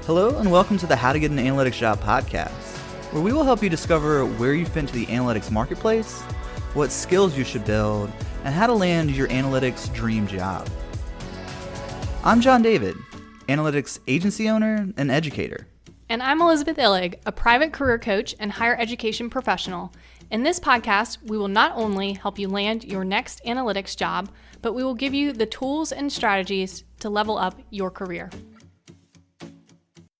Hello and welcome to the How to Get an Analytics Job podcast, where we will help you discover where you fit into the analytics marketplace, what skills you should build, and how to land your analytics dream job. I'm John David, analytics agency owner and educator. And I'm Elizabeth Illig, a private career coach and higher education professional. In this podcast, we will not only help you land your next analytics job, but we will give you the tools and strategies to level up your career.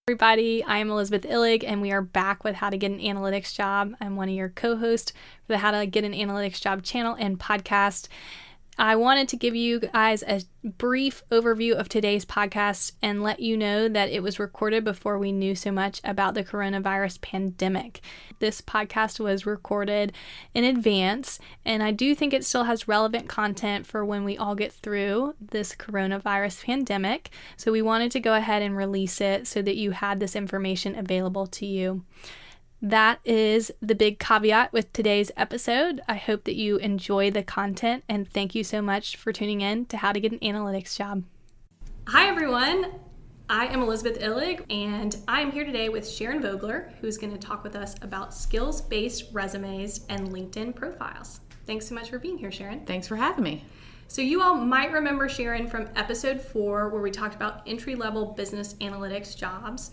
Everybody, I am Elizabeth Illig, and we are back with How to Get an Analytics Job. I'm one of your co-hosts for the How to Get an Analytics Job channel and podcast. I wanted to give you guys a brief overview of today's podcast and let you know that it was recorded before we knew so much about the coronavirus pandemic. This podcast was recorded in advance, and I do think it still has relevant content for when we all get through this coronavirus pandemic. So we wanted to go ahead and release it so that you had this information available to you. That is the big caveat with today's episode. I hope that you enjoy the content, and thank you so much for tuning in to How to Get an Analytics Job. Hi everyone, I am Elizabeth Illig, and I am here today with Sharron Vogler, who's going to talk with us about skills-based resumes and LinkedIn profiles. Thanks so much for being here, Sharon. Thanks for having me. So you all might remember Sharon from episode 4, where we talked about entry-level business analytics jobs.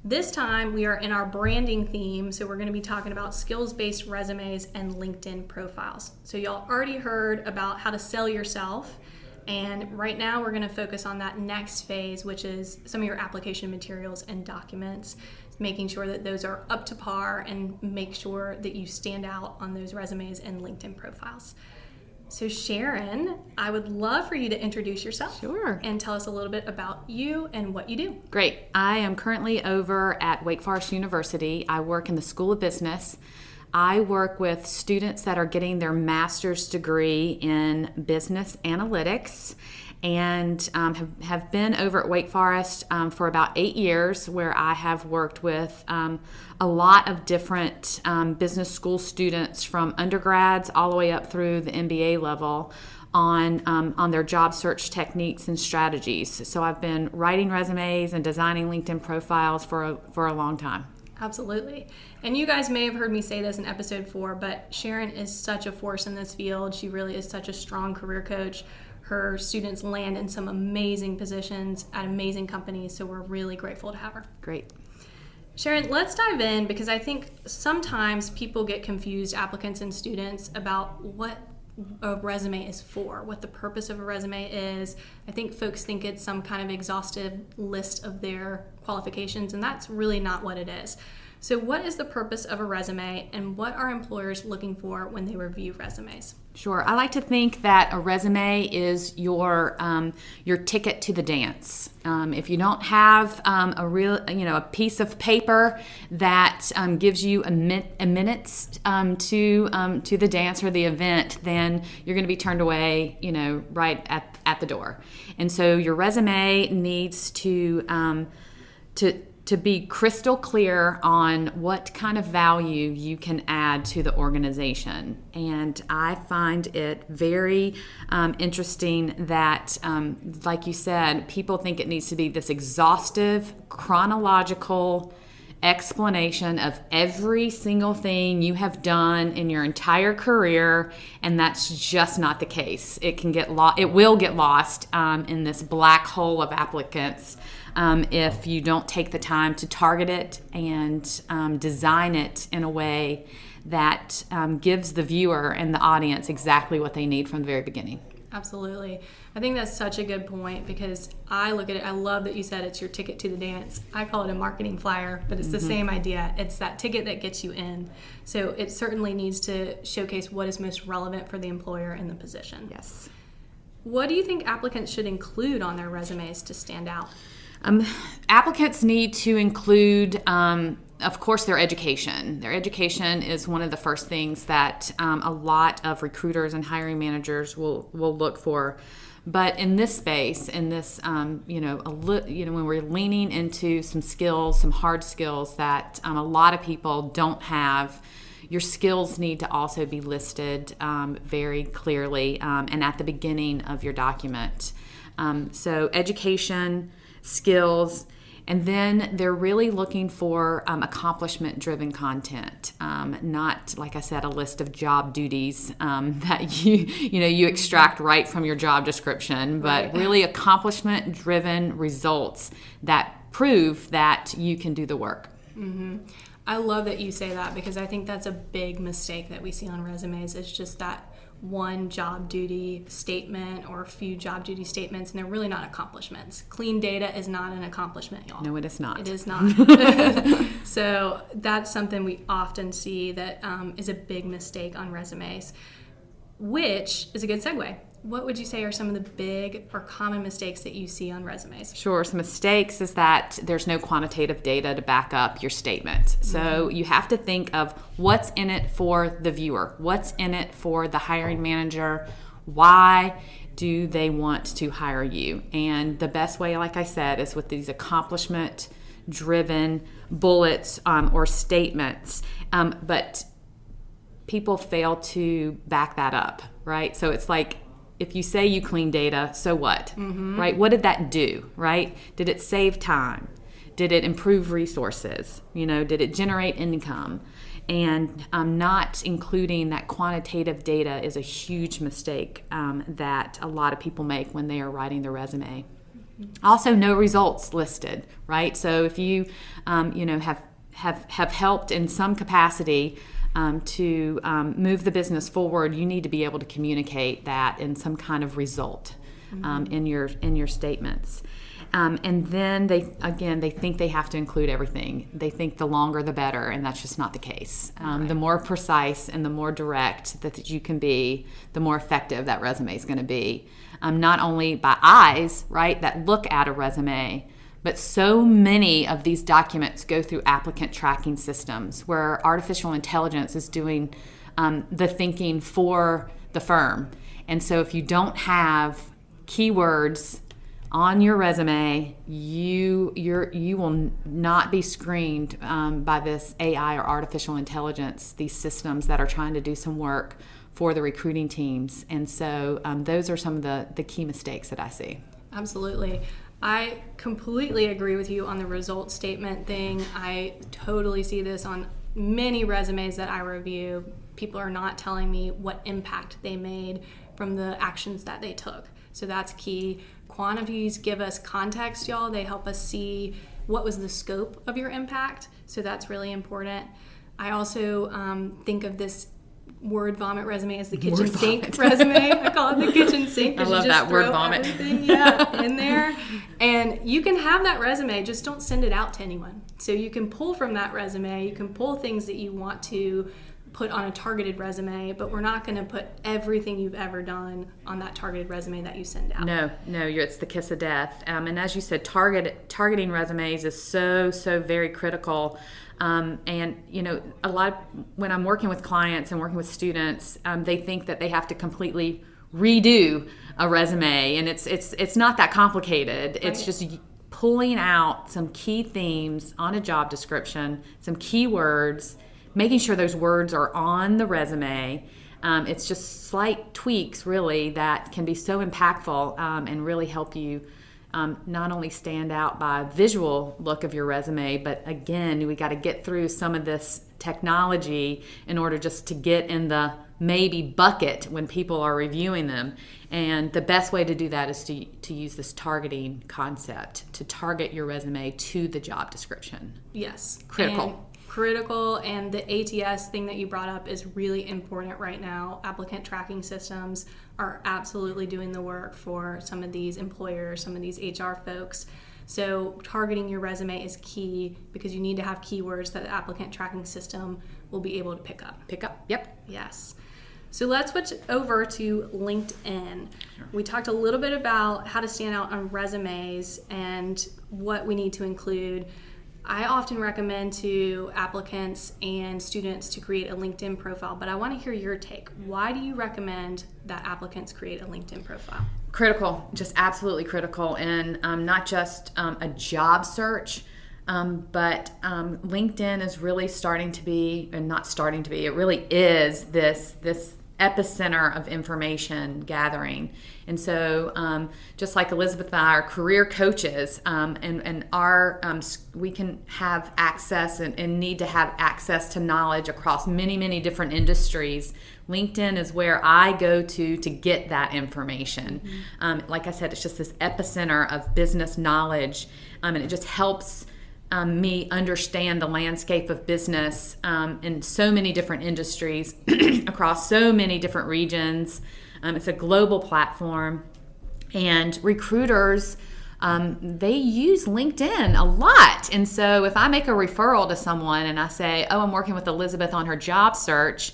This time we are in our branding theme, so we're going to be talking about skills-based resumes and LinkedIn profiles. So y'all already heard about how to sell yourself, and right now we're going to focus on that next phase, which is some of your application materials and documents, making sure that those are up to par and make sure that you stand out on those resumes and LinkedIn profiles. So Sharon, I would love for you to introduce yourself. Sure. And tell us a little bit about you and what you do. Great. I am currently over at Wake Forest University. I work in the School of Business. I work with students that are getting their master's degree in business analytics, and have been over at Wake Forest for about 8 years, where I have worked with a lot of different business school students, from undergrads all the way up through the MBA level, on their job search techniques and strategies. So I've been writing resumes and designing LinkedIn profiles for a long time. Absolutely. And you guys may have heard me say this in episode 4, but Sharon is such a force in this field. She really is such a strong career coach. Her students land in some amazing positions at amazing companies, so we're really grateful to have her. Great. Sharon, let's dive in, because I think sometimes people get confused, applicants and students, about what a resume is for, what the purpose of a resume is. I think folks think it's some kind of exhaustive list of their qualifications, and that's really not what it is. So what is the purpose of a resume, and what are employers looking for when they review resumes? Sure. I like to think that a resume is your ticket to the dance. If you don't have a piece of paper that gives you a minutes to the dance or the event, then you're going to be turned away, right at the door. And so your resume needs to be crystal clear on what kind of value you can add to the organization. And I find it very interesting that, like you said, people think it needs to be this exhaustive, chronological explanation of every single thing you have done in your entire career, and that's just not the case. It will get lost in this black hole of applicants if you don't take the time to target it and design it in a way that gives the viewer and the audience exactly what they need from the very beginning. Absolutely. I think that's such a good point, because I look at it, I love that you said it's your ticket to the dance. I call it a marketing flyer, but it's the same idea. It's that ticket that gets you in. So it certainly needs to showcase what is most relevant for the employer and the position. Yes. What do you think applicants should include on their resumes to stand out? Applicants need to include, of course, their education. Their education is one of the first things that a lot of recruiters and hiring managers will look for. But in this space, in this, when we're leaning into some skills, some hard skills that a lot of people don't have, your skills need to also be listed very clearly and at the beginning of your document. So education, skills, And then they're really looking for accomplishment-driven content, not, like I said, a list of job duties that you extract right from your job description, but really accomplishment-driven results that prove that you can do the work. Mm-hmm. I love that you say that, because I think that's a big mistake that we see on resumes. It's just that one job duty statement or a few job duty statements, and they're really not accomplishments. Clean data is not an accomplishment, y'all. No, it is not. It is not. So that's something we often see that is a big mistake on resumes, which is a good segue. What would you say are some of the big or common mistakes that you see on resumes? Sure. Some mistakes is that there's no quantitative data to back up your statement. So you have to think of what's in it for the viewer, what's in it for the hiring manager, why do they want to hire you? And the best way, like I said, is with these accomplishment-driven bullets or statements. But people fail to back that up, right? So it's like, if you say you clean data, so what, right? What did that do, right? Did it save time? Did it improve resources? Did it generate income? And not including that quantitative data is a huge mistake that a lot of people make when they are writing their resume. Also, no results listed, right? So if you, have helped in some capacity to move the business forward, you need to be able to communicate that in some kind of result in your statements. And then they think they have to include everything. They think the longer the better, and that's just not the case. The more precise and the more direct that you can be, the more effective that resume is going to be. Not only by eyes, right, that look at a resume, but so many of these documents go through applicant tracking systems where artificial intelligence is doing the thinking for the firm. And so if you don't have keywords on your resume, you will not be screened by this AI or artificial intelligence, these systems that are trying to do some work for the recruiting teams. And so those are some of the key mistakes that I see. Absolutely. I completely agree with you on the result statement thing. I totally see this on many resumes that I review. People are not telling me what impact they made from the actions that they took. So that's key. Quantities give us context, y'all. They help us see what was the scope of your impact. So that's really important. I also think of this word vomit resume as the kitchen sink resume. I call it the kitchen sink. I love that word vomit. In there. And you can have that resume, just don't send it out to anyone. So you can pull from that resume, you can pull things that you want to put on a targeted resume, but we're not going to put everything you've ever done on that targeted resume that you send out. No, it's the kiss of death. And as you said, targeting resumes is so very critical. And a lot when I'm working with clients and working with students, they think that they have to completely redo a resume, and it's not that complicated. Right. It's just pulling out some key themes on a job description, some keywords, making sure those words are on the resume. It's just slight tweaks, really, that can be so impactful and really help you not only stand out by visual look of your resume, but again, we got to get through some of this technology in order just to get in the maybe bucket when people are reviewing them. And the best way to do that is to use this targeting concept, to target your resume to the job description. Yes. Critical. And the ATS thing that you brought up is really important right now. Applicant tracking systems are absolutely doing the work for some of these employers, some of these HR folks. So targeting your resume is key because you need to have keywords that the applicant tracking system will be able to pick up. Yep. Yes. So let's switch over to LinkedIn. Sure. We talked a little bit about how to stand out on resumes and what we need to include. I often recommend to applicants and students to create a LinkedIn profile, but I want to hear your take. Why do you recommend that applicants create a LinkedIn profile? Critical, just absolutely critical, and not just a job search, but LinkedIn is really starting to be, and not starting to be, it really is this epicenter of information gathering. And so just like Elizabeth and I are career coaches, and our we can have access and need to have access to knowledge across many, many different industries. LinkedIn is where I go to get that information. Like I said, it's just this epicenter of business knowledge, and it just helps me understand the landscape of business in so many different industries across so many different regions. It's a global platform, and recruiters, they use LinkedIn a lot. And so if I make a referral to someone and I say, oh, I'm working with Elizabeth on her job search,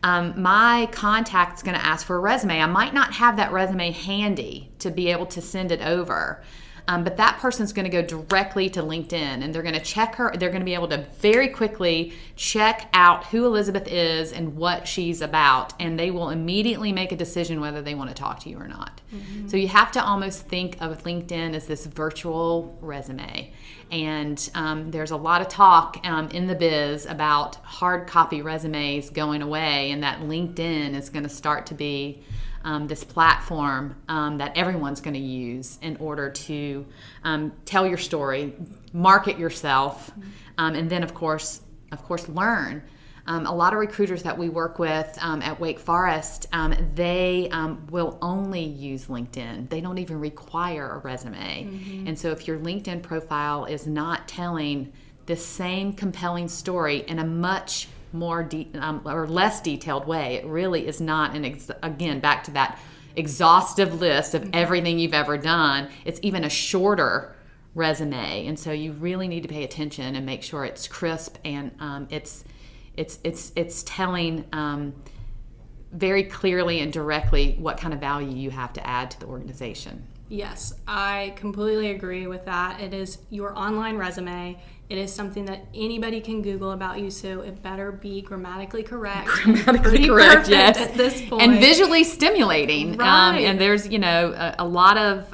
my contact's going to ask for a resume. I might not have that resume handy to be able to send it over. But that person's going to go directly to LinkedIn, and they're going to check her. They're going to be able to very quickly check out who Elizabeth is and what she's about, and they will immediately make a decision whether they want to talk to you or not. So you have to almost think of LinkedIn as this virtual resume. And there's a lot of talk in the biz about hard copy resumes going away, and that LinkedIn is going to start to be this platform that everyone's going to use in order to tell your story, market yourself, and then of course learn. A lot of recruiters that we work with at Wake Forest, they will only use LinkedIn. They don't even require a resume. And so if your LinkedIn profile is not telling the same compelling story in a much more or less detailed way, it really is not again, back to that exhaustive list of everything you've ever done. It's even a shorter resume, and so you really need to pay attention and make sure it's crisp and it's telling very clearly and directly what kind of value you have to add to the organization. Yes, I completely agree with that. It is your online resume. It is something that anybody can Google about you, so it better be grammatically correct. Grammatically correct, yes. At this point. And visually stimulating. Right. And there's, a lot of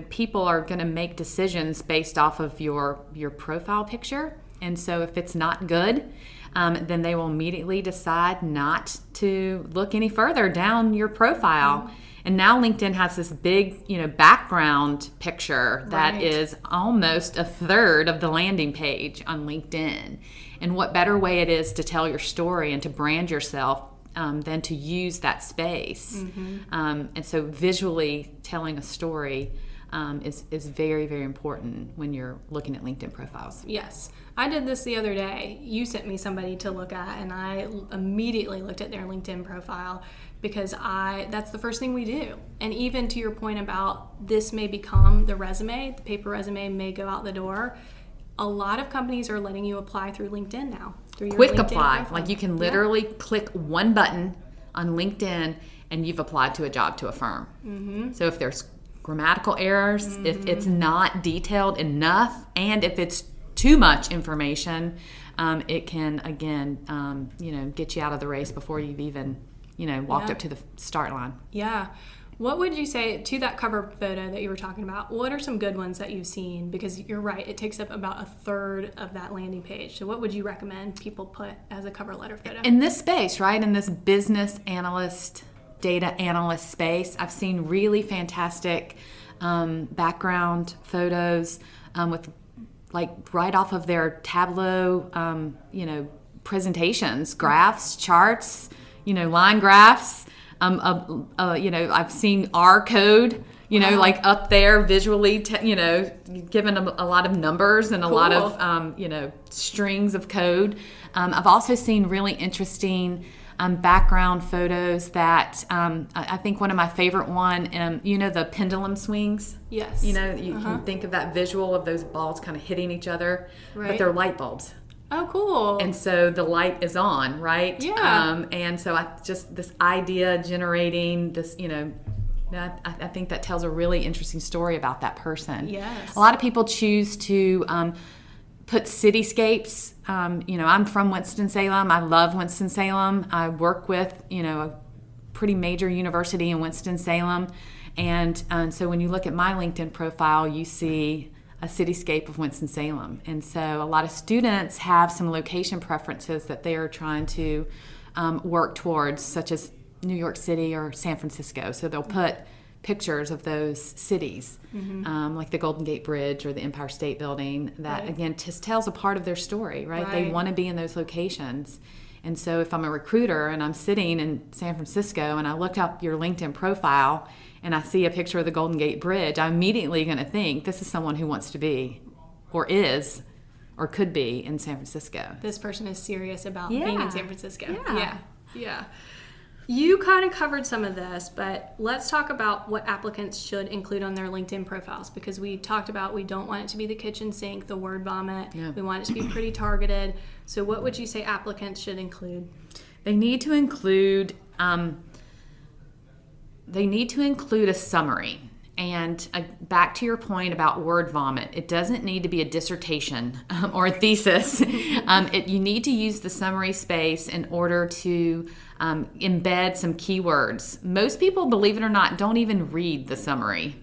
people are going to make decisions based off of your profile picture. And so if it's not good, then they will immediately decide not to look any further down your profile. And now LinkedIn has this big, background picture that is almost a third of the landing page on LinkedIn. And what better way it is to tell your story and to brand yourself than to use that space. And so visually telling a story is very, very important when you're looking at LinkedIn profiles. Yes. I did this the other day. You sent me somebody to look at, and I immediately looked at their LinkedIn profile because that's the first thing we do. And even to your point about this may become the resume, the paper resume may go out the door. A lot of companies are letting you apply through LinkedIn now. Through your Quick LinkedIn apply. profile. Like you can literally click one button on LinkedIn and you've applied to a job to a firm. So if there's grammatical errors, if it's not detailed enough, and if it's too much information, it can again get you out of the race before you've even walked up to the start line. Yeah. What would you say to that cover photo that you were talking about? What are some good ones that you've seen? Because you're right, it takes up about a third of that landing page. So what would you recommend people put as a cover letter photo? In this space, right? In this business analyst, data analyst space, I've seen really fantastic background photos with right off of their Tableau, presentations, graphs, charts, line graphs. I've seen R code, up there visually, given a lot of numbers and a lot of, strings of code. I've also seen really interesting background photos that I think one of my favorite one, the pendulum swings. Yes. You can think of that visual of those balls kind of hitting each other, but they're light bulbs. Oh, cool. And so the light is on, right? Yeah. And so this idea generating this, I think that tells a really interesting story about that person. Yes. A lot of people choose to put cityscapes. I'm from Winston-Salem. I love Winston-Salem. I work with, a pretty major university in Winston-Salem. And so when you look at my LinkedIn profile, you see a cityscape of Winston-Salem. And so a lot of students have some location preferences that they are trying to work towards, such as New York City or San Francisco. So they'll put pictures of those cities, like the Golden Gate Bridge or the Empire State Building, that again just tells a part of their story, right? They want to be in those locations. And so if I'm a recruiter and I'm sitting in San Francisco and I look up your LinkedIn profile and I see a picture of the Golden Gate Bridge, I'm immediately going to think this is someone who wants to be, or is, or could be in San Francisco. This person is serious about being in San Francisco. Yeah. You kind of covered some of this, but let's talk about what applicants should include on their LinkedIn profiles, because we talked about we don't want it to be the kitchen sink, the word vomit. We want it to be pretty targeted. So what would you say applicants should include? They need to include a summary. And back to your point about word vomit, it doesn't need to be a dissertation or a thesis. You need to use the summary space in order to embed some keywords. Most people, believe it or not, don't even read the summary.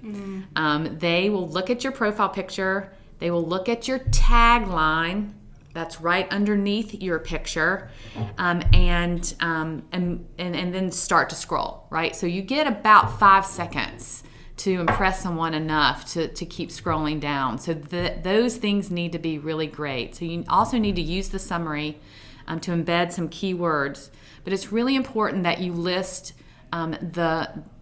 They will look at your profile picture. They will look at your tagline that's right underneath your picture, and then start to scroll, right? So you get about 5 seconds to impress someone enough to keep scrolling down. So those things need to be really great. So you also need to use the summary to embed some keywords. But it's really important that you list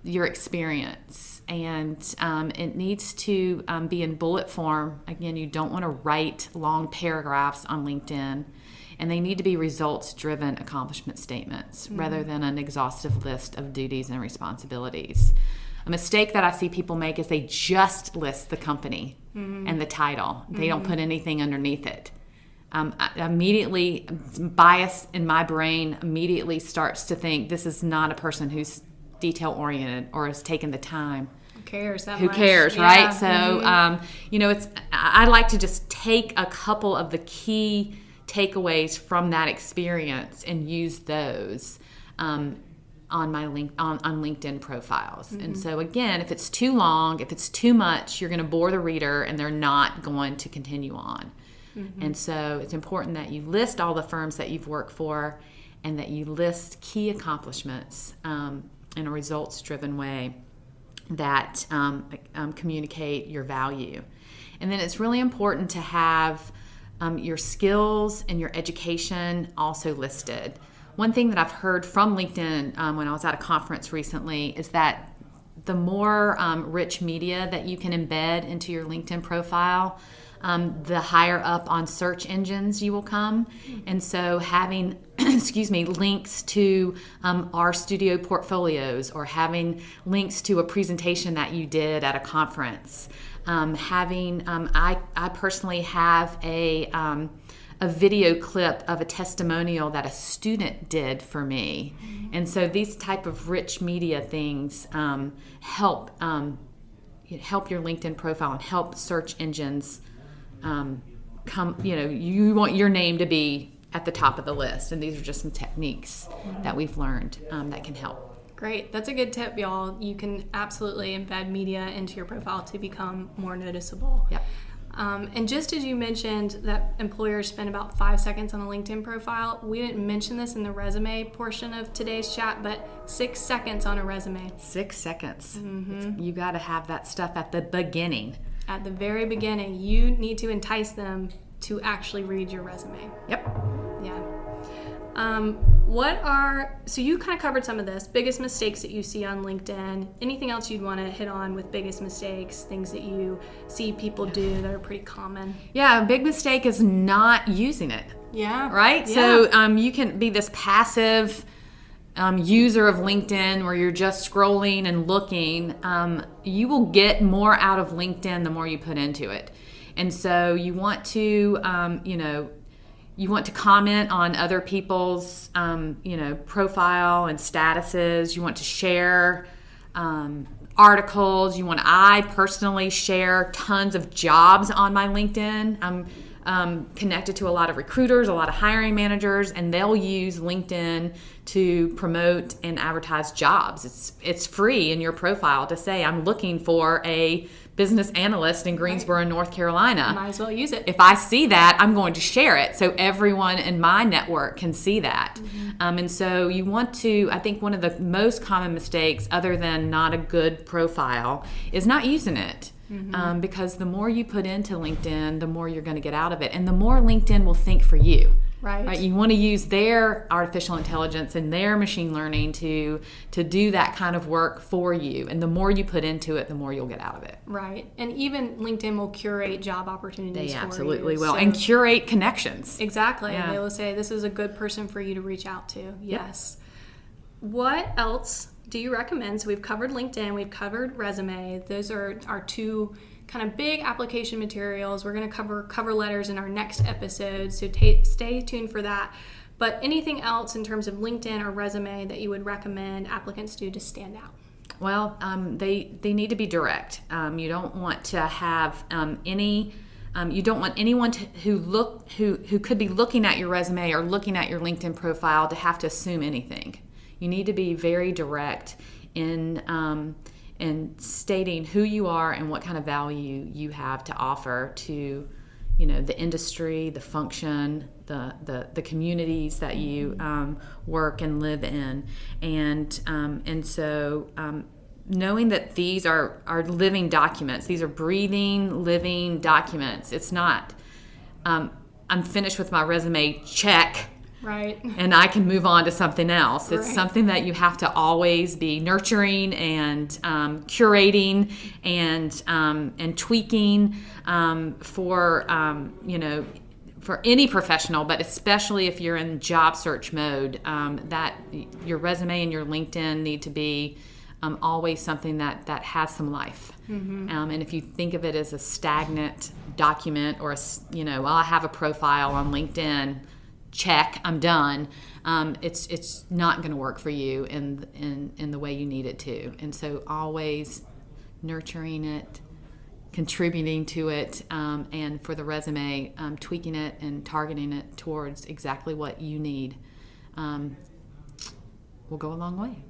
your experience, and it needs to be in bullet form. Again, you don't want to write long paragraphs on LinkedIn, and they need to be results-driven accomplishment statements rather than an exhaustive list of duties and responsibilities. A mistake that I see people make is they just list the company and the title. They don't put anything underneath it. Immediately, bias in my brain immediately starts to think this is not a person who's detail-oriented or has taken the time. Who cares that Who much? cares, Yeah. right? So, I like to just take a couple of the key takeaways from that experience and use those on my on LinkedIn profiles. And so again, if it's too long, if it's too much, you're going to bore the reader and they're not going to continue on. And so it's important that you list all the firms that you've worked for and that you list key accomplishments in a results-driven way that communicate your value. And then it's really important to have your skills and your education also listed. One thing that I've heard from LinkedIn when I was at a conference recently is that the more rich media that you can embed into your LinkedIn profile, the higher up on search engines you will come. And so having, links to our studio portfolios, or having links to a presentation that you did at a conference, I personally have a video clip of a testimonial that a student did for me. And so these type of rich media things help your LinkedIn profile and help search engines you want your name to be at the top of the list. And these are just some techniques that we've learned that can help. Great. That's a good tip, y'all. You can absolutely embed media into your profile to become more noticeable. Yep. And just as you mentioned that employers spend about 5 seconds on a LinkedIn profile, we didn't mention this in the resume portion of today's chat, but 6 seconds on a resume. 6 seconds. You got to have that stuff at the beginning. At the very beginning, you need to entice them to actually read your resume. Yep. Yeah. So you kind of covered some of this, biggest mistakes that you see on LinkedIn. Anything else you'd want to hit on with biggest mistakes, things that you see people do that are pretty common? Yeah, a big mistake is not using it. Yeah. Right? Yeah. So you can be this passive user of LinkedIn where you're just scrolling and looking. You will get more out of LinkedIn the more you put into it. And so you want to, you want to comment on other people's, profile and statuses. You want to share articles. I personally share tons of jobs on my LinkedIn. I'm connected to a lot of recruiters, a lot of hiring managers, and they'll use LinkedIn to promote and advertise jobs. It's free in your profile to say, I'm looking for a business analyst in Greensboro, North Carolina. Might as well use it. If I see that, I'm going to share it so everyone in my network can see that. And so you want to, I think one of the most common mistakes, other than not a good profile, is not using it. Because the more you put into LinkedIn, the more you're going to get out of it. And the more LinkedIn will think for you. Right. You want to use their artificial intelligence and their machine learning to do that kind of work for you. And the more you put into it, the more you'll get out of it. Right. And even LinkedIn will curate job opportunities They for absolutely you. will. And curate connections. Exactly. Yeah. They will say, this is a good person for you to reach out to. Yes. What else do you recommend? So we've covered LinkedIn, we've covered resume. Those are our two kind of big application materials. We're going to cover cover letters in our next episode, so stay tuned for that. But anything else in terms of LinkedIn or resume that you would recommend applicants do to stand out? Well, they need to be direct. You don't want to have you don't want anyone who could be looking at your resume or looking at your LinkedIn profile to have to assume anything. You need to be very direct in stating who you are and what kind of value you have to offer to, the industry, the function, the communities that you work and live in, and so knowing that these are living documents, these are breathing, living documents. It's not I'm finished with my resume, check. Right. And I can move on to something else. It's Right. something that you have to always be nurturing and curating and tweaking for any professional, but especially if you're in job search mode, that your resume and your LinkedIn need to be always something that has some life. And if you think of it as a stagnant document or I have a profile on LinkedIn, check, I'm done. It's not going to work for you in the way you need it to. And so always nurturing it, contributing to it, and for the resume, tweaking it and targeting it towards exactly what you need will go a long way.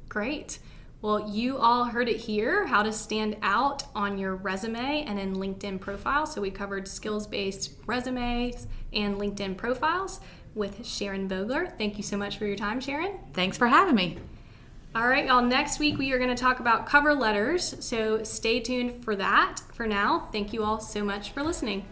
Great. Well, you all heard it here, how to stand out on your resume and in LinkedIn profile. So we covered skills-based resumes and LinkedIn profiles with Sharron Vogler. Thank you so much for your time, Sharon. Thanks for having me. All right, y'all. Next week, we are going to talk about cover letters. So stay tuned for that. For now, thank you all so much for listening.